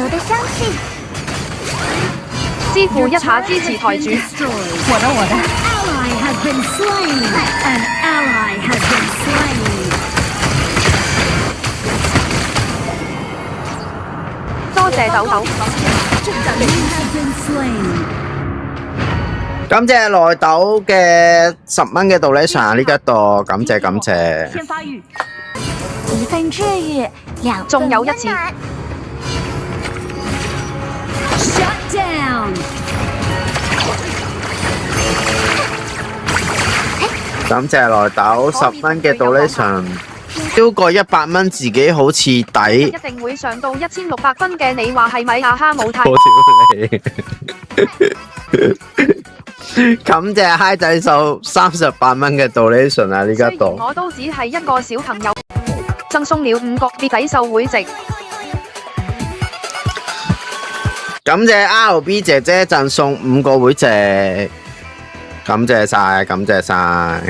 的香气。支付一下支持台主。我的。Ally has been slain. An ally has been slain. 多謝豆豆。You have been slain. 感謝內豆嘅10蚊嘅donation呢一度，感謝感謝。先發育。一份治愈，2份仲有一次。Shut down. 感謝內豆10蚊嘅donation，超過100蚊自己好似抵。一定會上到1600分嘅，你話係咪啊？哈姆太。多謝你。感謝嗨仔數38蚊嘅donation啊！呢一度我都只係一個小朋友，贈送了5個別抵售會籍。感謝 RB 姐姐贈送5個會籍，感謝晒，感謝晒。